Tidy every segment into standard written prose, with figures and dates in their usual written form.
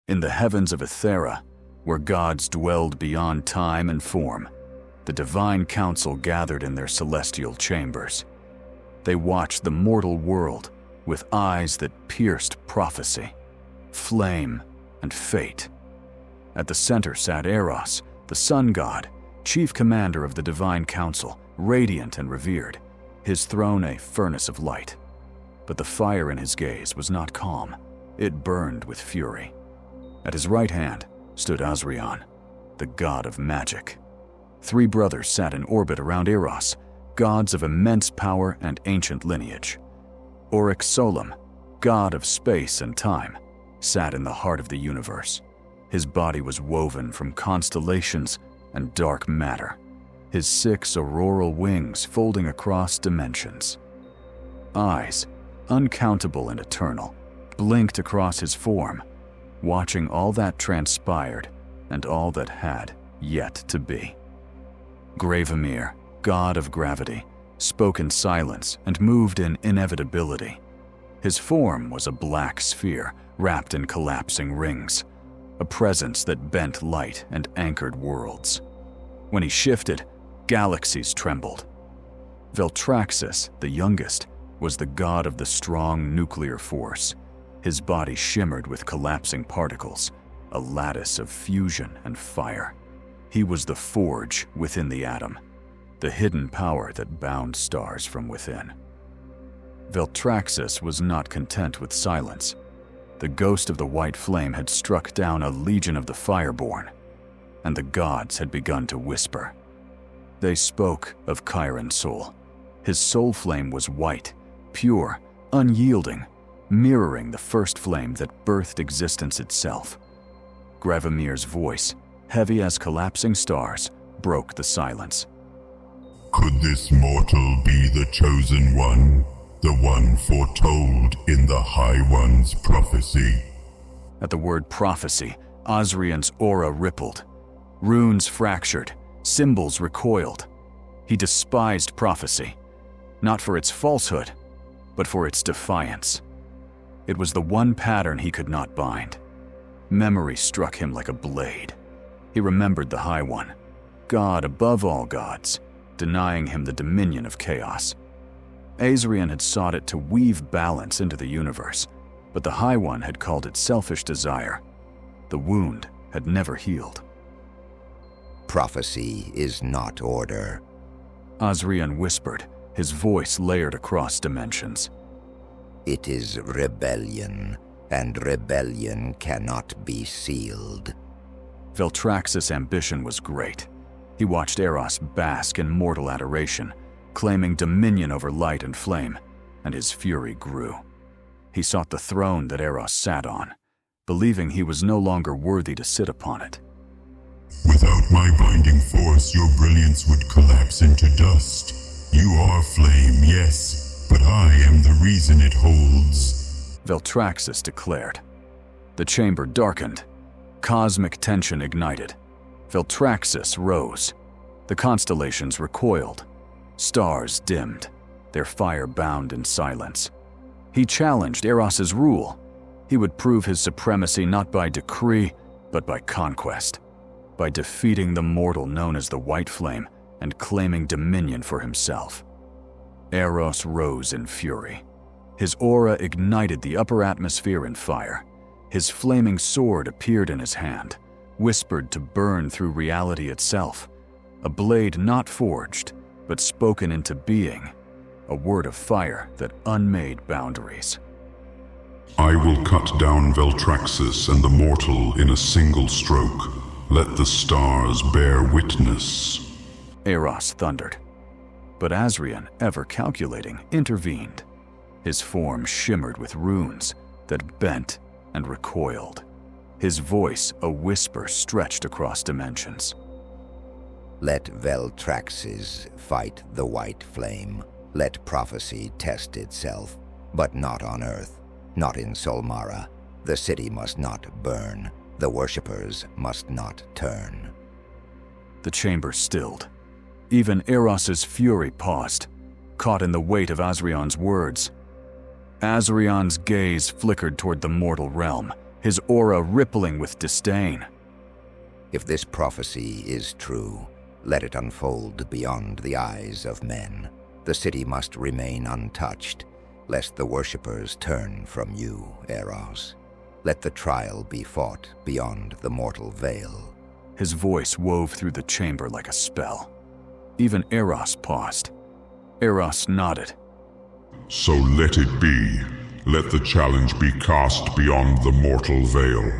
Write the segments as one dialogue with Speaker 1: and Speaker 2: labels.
Speaker 1: In the heavens of Ethera, where gods dwelled beyond time and form, the divine council gathered in their celestial chambers. They watched the mortal world with eyes that pierced prophecy, flame, and fate. At the center sat Eros, the sun god, chief commander of the divine council, radiant and revered, his throne a furnace of light. But the fire in his gaze was not calm. It burned with fury. At his right hand stood Azrion, the god of magic. 3 brothers sat in orbit around Eros, gods of immense power and ancient lineage. Oryx Solum, god of space and time, sat in the heart of the universe. His body was woven from constellations and dark matter, his 6 auroral wings folding across dimensions. Eyes, uncountable and eternal, blinked across his form, watching all that transpired and all that had yet to be. Gravamir, god of gravity, spoke in silence and moved in inevitability. His form was a black sphere wrapped in collapsing rings, a presence that bent light and anchored worlds. When he shifted, galaxies trembled. Veltraxis, the youngest, was the god of the strong nuclear force. His body shimmered with collapsing particles, a lattice of fusion and fire. He was the forge within the atom, the hidden power that bound stars from within. Veltraxis was not content with silence. The ghost of the white flame had struck down a legion of the Fireborn, and the gods had begun to whisper. They spoke of Kiren-Sol. His soul flame was white, pure, unyielding, mirroring the first flame that birthed existence itself. Gravamir's voice, heavy as collapsing stars, broke the silence.
Speaker 2: Could this mortal be the chosen one, the one foretold in the High One's prophecy?
Speaker 1: At the word prophecy, Azrion's aura rippled. Runes fractured, symbols recoiled. He despised prophecy, not for its falsehood, but for its defiance. It was the one pattern he could not bind. Memory struck him like a blade. He remembered the High One, God above all gods, denying him the dominion of chaos. Azrion had sought it to weave balance into the universe, but the High One had called it selfish desire. The wound had never healed.
Speaker 3: Prophecy is not order,
Speaker 1: Azrion whispered, his voice layered across dimensions.
Speaker 3: It is rebellion, and rebellion cannot be sealed.
Speaker 1: Veltraxis' ambition was great. He watched Eros bask in mortal adoration, claiming dominion over light and flame, and his fury grew. He sought the throne that Eros sat on, believing he was no longer worthy to sit upon it.
Speaker 2: Without my binding force, your brilliance would collapse into dust. You are flame, yes, but I am the reason it holds,
Speaker 1: Veltraxis declared. The chamber darkened. Cosmic tension ignited. Veltraxis rose. The constellations recoiled. Stars dimmed, their fire bound in silence. He challenged Eros's rule. He would prove his supremacy not by decree, but by conquest, by defeating the mortal known as the White Flame and claiming dominion for himself. Eros rose in fury. His aura ignited the upper atmosphere in fire. His flaming sword appeared in his hand, whispered to burn through reality itself, a blade not forged, but spoken into being, a word of fire that unmade boundaries.
Speaker 2: I will cut down Veltraxis and the mortal in a single stroke. Let the stars bear witness,
Speaker 1: Eros thundered. But Azrion, ever calculating, intervened. His form shimmered with runes that bent and recoiled. His voice, a whisper, stretched across dimensions.
Speaker 3: Let Veltraxis fight the White Flame. Let prophecy test itself, but not on Earth, not in Solmara. The city must not burn. The worshippers must not turn.
Speaker 1: The chamber stilled. Even Eros's fury paused, caught in the weight of Azrion's words. Azrion's gaze flickered toward the mortal realm, his aura rippling with disdain.
Speaker 3: If this prophecy is true, let it unfold beyond the eyes of men. The city must remain untouched, lest the worshippers turn from you, Eros. Let the trial be fought beyond the mortal veil.
Speaker 1: His voice wove through the chamber like a spell. Even Eros paused. Eros nodded.
Speaker 2: So let it be. Let the challenge be cast beyond the mortal veil.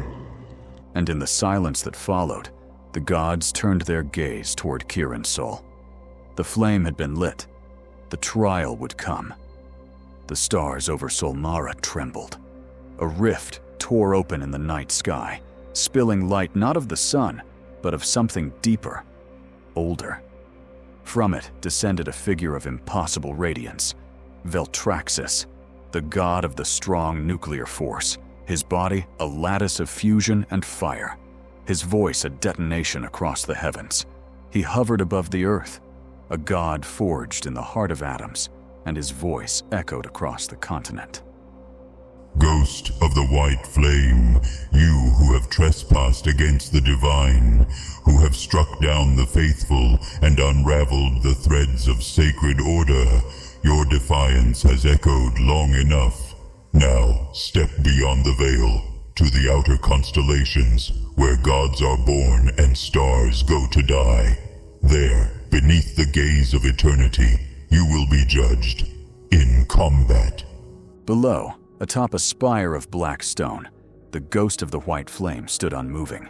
Speaker 1: And in the silence that followed, the gods turned their gaze toward Kiren-Sol. The flame had been lit. The trial would come. The stars over Solmara trembled. A rift tore open in the night sky, spilling light not of the sun, but of something deeper, older. From it descended a figure of impossible radiance, Veltraxis, the god of the strong nuclear force, his body a lattice of fusion and fire, his voice a detonation across the heavens. He hovered above the earth, a god forged in the heart of atoms, and his voice echoed across the continent.
Speaker 2: Ghost of the white flame, you who have trespassed against the divine, who have struck down the faithful and unraveled the threads of sacred order, your defiance has echoed long enough. Now step beyond the veil, to the outer constellations, where gods are born and stars go to die. There, beneath the gaze of eternity, you will be judged in combat.
Speaker 1: Below, atop a spire of black stone, the ghost of the white flame stood unmoving.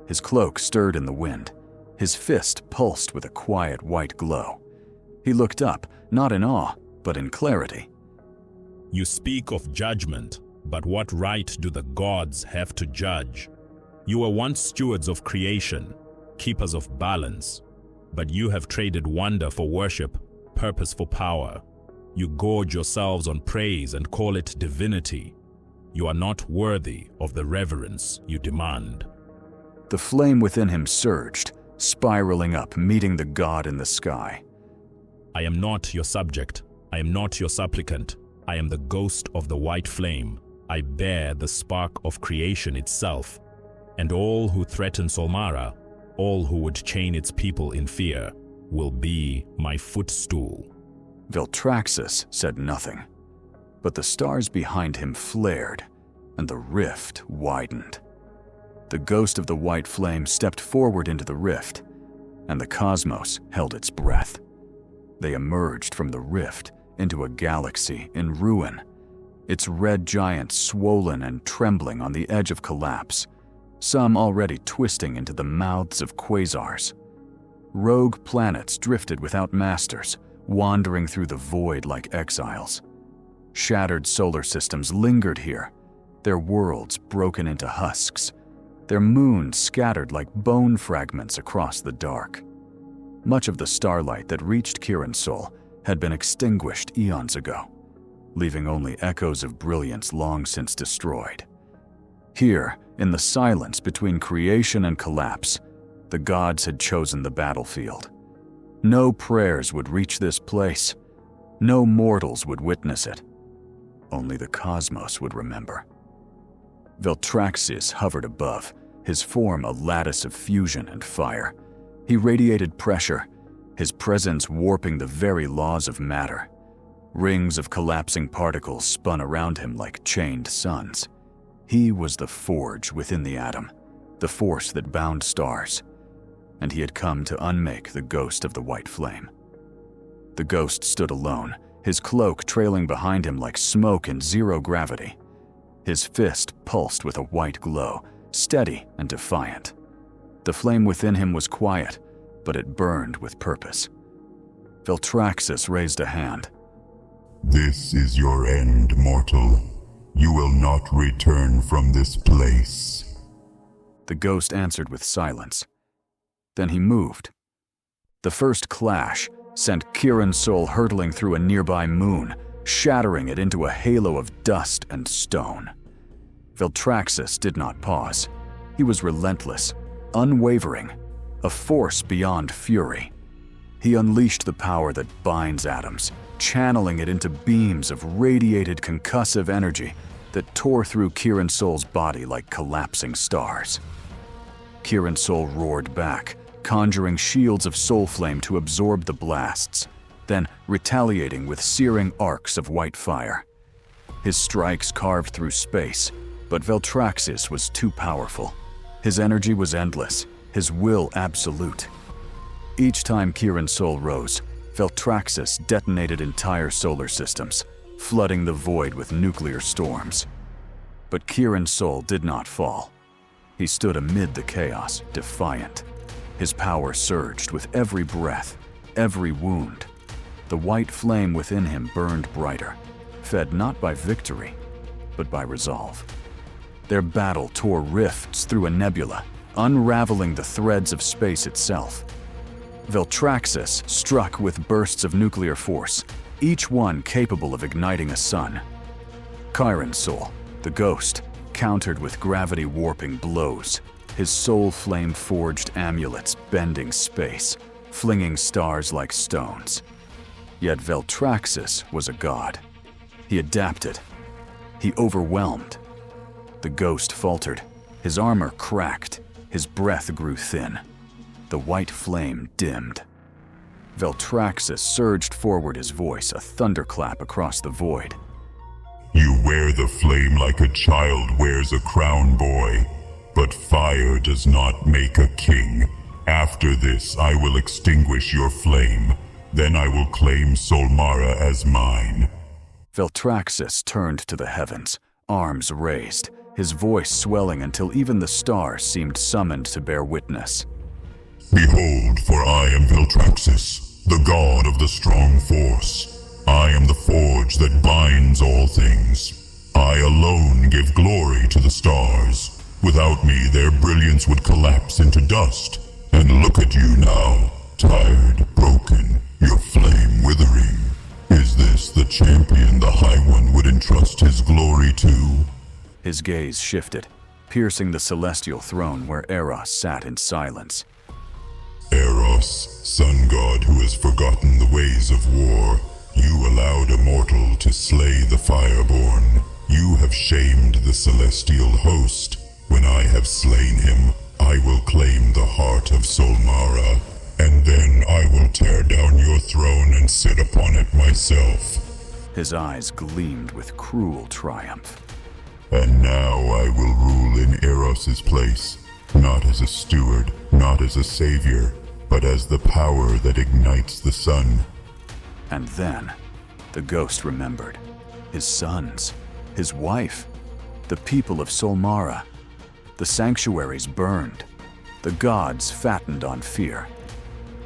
Speaker 1: His cloak stirred in the wind. His fist pulsed with a quiet white glow. He looked up, not in awe, but in clarity.
Speaker 4: You speak of judgment, but what right do the gods have to judge? You were once stewards of creation, keepers of balance, but you have traded wonder for worship, purpose for power. You gorge yourselves on praise and call it divinity. You are not worthy of the reverence you demand.
Speaker 1: The flame within him surged, spiraling up, meeting the god in the sky.
Speaker 4: I am not your subject. I am not your supplicant. I am the ghost of the white flame. I bear the spark of creation itself. And all who threaten Solmara, all who would chain its people in fear, will be my footstool.
Speaker 1: Veltraxis said nothing, but the stars behind him flared, and the rift widened. The ghost of the white flame stepped forward into the rift, and the cosmos held its breath. They emerged from the rift into a galaxy in ruin, its red giants swollen and trembling on the edge of collapse, some already twisting into the mouths of quasars. Rogue planets drifted without masters, wandering through the void like exiles. Shattered solar systems lingered here, their worlds broken into husks, their moons scattered like bone fragments across the dark. Much of the starlight that reached Kiren-Sol had been extinguished eons ago, leaving only echoes of brilliance long since destroyed. Here, in the silence between creation and collapse, the gods had chosen the battlefield. No prayers would reach this place. No mortals would witness it. Only the cosmos would remember. Veltraxis hovered above, his form a lattice of fusion and fire. He radiated pressure, his presence warping the very laws of matter. Rings of collapsing particles spun around him like chained suns. He was the forge within the atom, the force that bound stars, and he had come to unmake the ghost of the white flame. The ghost stood alone, his cloak trailing behind him like smoke in zero gravity. His fist pulsed with a white glow, steady and defiant. The flame within him was quiet, but it burned with purpose. Veltraxis raised a hand.
Speaker 2: This is your end, mortal. You will not return from this place.
Speaker 1: The ghost answered with silence. Then he moved. The first clash sent Kiren-Sol hurtling through a nearby moon, shattering it into a halo of dust and stone. Veltraxis did not pause. He was relentless, unwavering, a force beyond fury. He unleashed the power that binds atoms, channeling it into beams of radiated concussive energy, that tore through Kiren-Sol's body like collapsing stars. Kiren-Sol roared back, conjuring shields of soul flame to absorb the blasts, then retaliating with searing arcs of white fire. His strikes carved through space, but Veltraxis was too powerful. His energy was endless, his will absolute. Each time Kiren-Sol rose, Veltraxis detonated entire solar systems, flooding the void with nuclear storms. But Kiren-Sol did not fall. He stood amid the chaos, defiant. His power surged with every breath, every wound. The white flame within him burned brighter, fed not by victory, but by resolve. Their battle tore rifts through a nebula, unraveling the threads of space itself. Veltraxis struck with bursts of nuclear force, each one capable of igniting a sun. Kiren-Sol, the ghost, countered with gravity-warping blows, his soul flame-forged amulets bending space, flinging stars like stones. Yet Veltraxis was a god. He adapted. He overwhelmed. The ghost faltered. His armor cracked. His breath grew thin. The white flame dimmed. Veltraxis surged forward, his voice a thunderclap across the void.
Speaker 2: You wear the flame like a child wears a crown, boy. But fire does not make a king. After this, I will extinguish your flame. Then I will claim Solmara as mine.
Speaker 1: Veltraxis turned to the heavens, arms raised, his voice swelling until even the stars seemed summoned to bear witness.
Speaker 2: Behold, for I am Veltraxis, the god of the strong force. I am the forge that binds all things. I alone give glory to the stars. Without me, their brilliance would collapse into dust. And look at you now, tired, broken, your flame withering. Is this the champion the High One would entrust his glory to?
Speaker 1: His gaze shifted, piercing the celestial throne where Eros sat in silence.
Speaker 2: Eros, sun god who has forgotten the ways of war, you allowed a mortal to slay the Fireborn. You have shamed the celestial host. When I have slain him, I will claim the heart of Solmara, and then I will tear down your throne and sit upon it myself.
Speaker 1: His eyes gleamed with cruel triumph.
Speaker 2: And now I will rule in Eros's place, not as a steward, not as a savior, but as the power that ignites the sun.
Speaker 1: And then, the ghost remembered. His sons, his wife, the people of Solmara. The sanctuaries burned. The gods fattened on fear.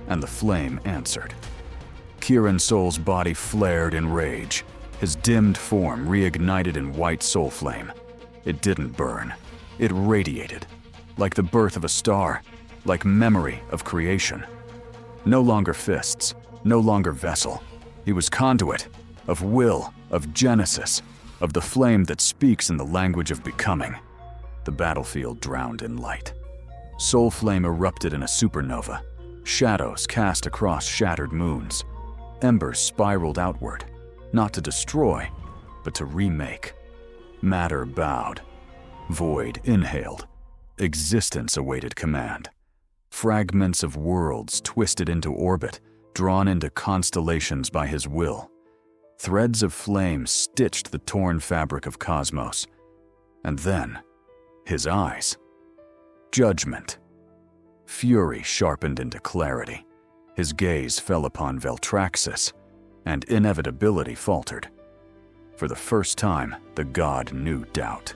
Speaker 1: And the flame answered. Kiren-Sol's body flared in rage. His dimmed form reignited in white soul flame. It didn't burn. It radiated, like the birth of a star, like memory of creation. No longer fists, no longer vessel. He was conduit of will, of genesis, of the flame that speaks in the language of becoming. The battlefield drowned in light. Soul flame erupted in a supernova. Shadows cast across shattered moons. Embers spiraled outward, not to destroy, but to remake. Matter bowed. Void inhaled. Existence awaited command. Fragments of worlds twisted into orbit, drawn into constellations by his will. Threads of flame stitched the torn fabric of cosmos. And then, his eyes. Judgment. Fury sharpened into clarity. His gaze fell upon Veltraxis, and inevitability faltered. For the first time, the god knew doubt.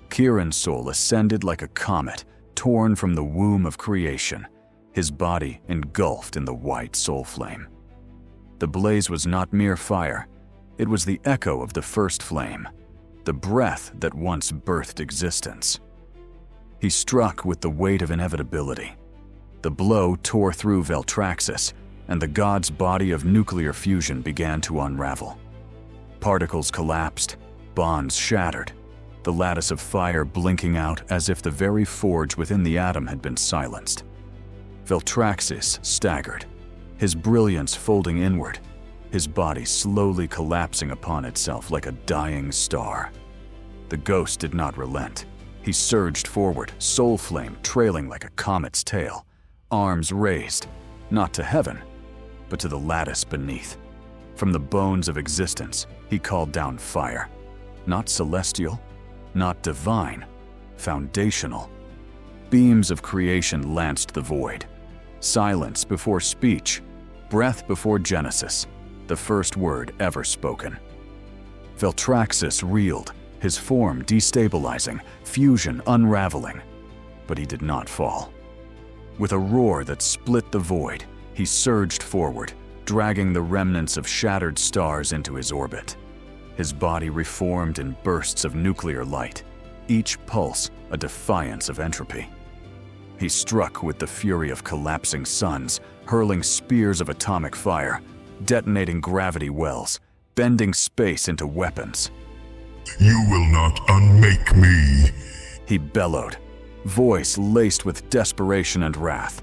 Speaker 1: Kiren-Sol ascended like a comet, torn from the womb of creation, his body engulfed in the white soul flame. The blaze was not mere fire. It was the echo of the first flame, the breath that once birthed existence. He struck with the weight of inevitability. The blow tore through Veltraxis, and the god's body of nuclear fusion began to unravel. Particles collapsed, bonds shattered, the lattice of fire blinking out as if the very forge within the atom had been silenced. Veltraxis staggered, his brilliance folding inward, his body slowly collapsing upon itself like a dying star. The ghost did not relent. He surged forward, soul flame trailing like a comet's tail, arms raised, not to heaven, but to the lattice beneath. From the bones of existence, he called down fire. Not celestial, not divine, foundational. Beams of creation lanced the void. Silence before speech, breath before Genesis, the first word ever spoken. Veltraxis reeled, his form destabilizing, fusion unraveling. But he did not fall. With a roar that split the void, he surged forward, dragging the remnants of shattered stars into his orbit. His body reformed in bursts of nuclear light, each pulse a defiance of entropy. He struck with the fury of collapsing suns, hurling spears of atomic fire, detonating gravity wells, bending space into weapons.
Speaker 2: You will not unmake me,
Speaker 1: he bellowed, voice laced with desperation and wrath.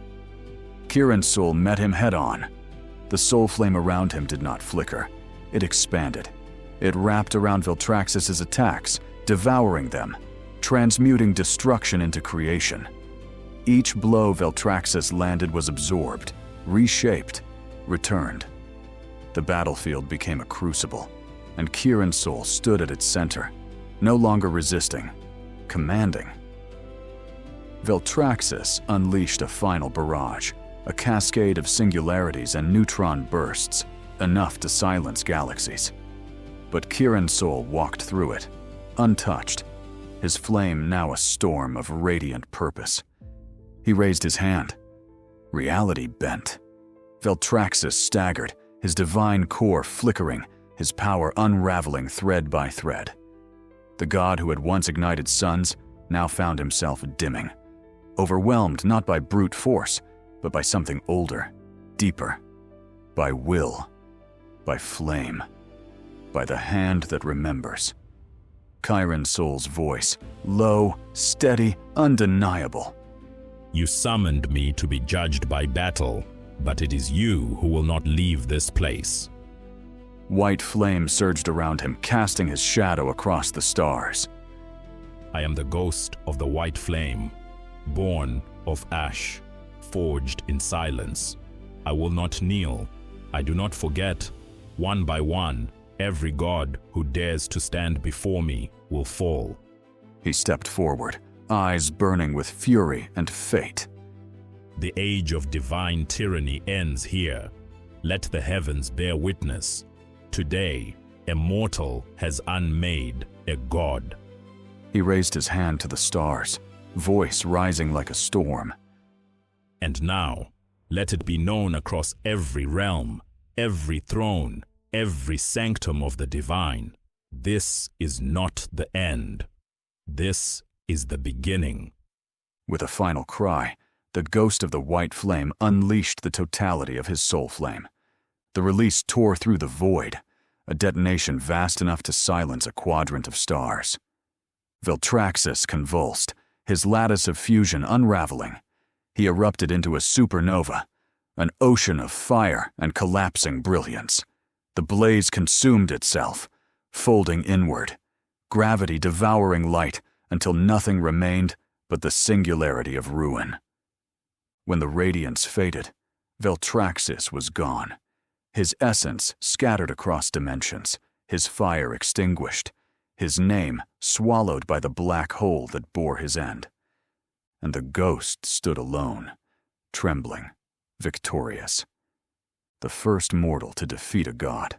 Speaker 1: Kiren-Sol met him head-on. The soul flame around him did not flicker. It expanded. It wrapped around Veltraxis' attacks, devouring them, transmuting destruction into creation. Each blow Veltraxis landed was absorbed, reshaped, returned. The battlefield became a crucible, and Kiren-Sol stood at its center, no longer resisting, commanding. Veltraxis unleashed a final barrage, a cascade of singularities and neutron bursts, enough to silence galaxies. But Kiren-Sol walked through it, untouched, his flame now a storm of radiant purpose. He raised his hand. Reality bent. Veltraxis staggered, his divine core flickering, his power unraveling thread by thread. The god who had once ignited suns now found himself dimming, overwhelmed not by brute force, but by something older, deeper, by will, by flame, by the hand that remembers. Kiren-Sol's voice, low, steady, undeniable.
Speaker 4: You summoned me to be judged by battle, but it is you who will not leave this place.
Speaker 1: White flame surged around him, casting his shadow across the stars.
Speaker 4: I am the ghost of the white flame, born of ash, forged in silence. I will not kneel. I do not forget. One by one, every god who dares to stand before me will fall.
Speaker 1: He stepped forward, eyes burning with fury and fate.
Speaker 4: The age of divine tyranny ends here. Let the heavens bear witness. Today, a mortal has unmade a god.
Speaker 1: He raised his hand to the stars, voice rising like a storm.
Speaker 4: And now, let it be known across every realm, every throne, every sanctum of the divine. This is not the end. This is the beginning.
Speaker 1: With a final cry, the ghost of the white flame unleashed the totality of his soul flame. The release tore through the void, a detonation vast enough to silence a quadrant of stars. Veltraxis convulsed, his lattice of fusion unraveling. He erupted into a supernova, an ocean of fire and collapsing brilliance. The blaze consumed itself, folding inward, gravity devouring light until nothing remained but the singularity of ruin. When the radiance faded, Veltraxis was gone, his essence scattered across dimensions, his fire extinguished, his name swallowed by the black hole that bore his end. And the ghost stood alone, trembling, victorious, the first mortal to defeat a god.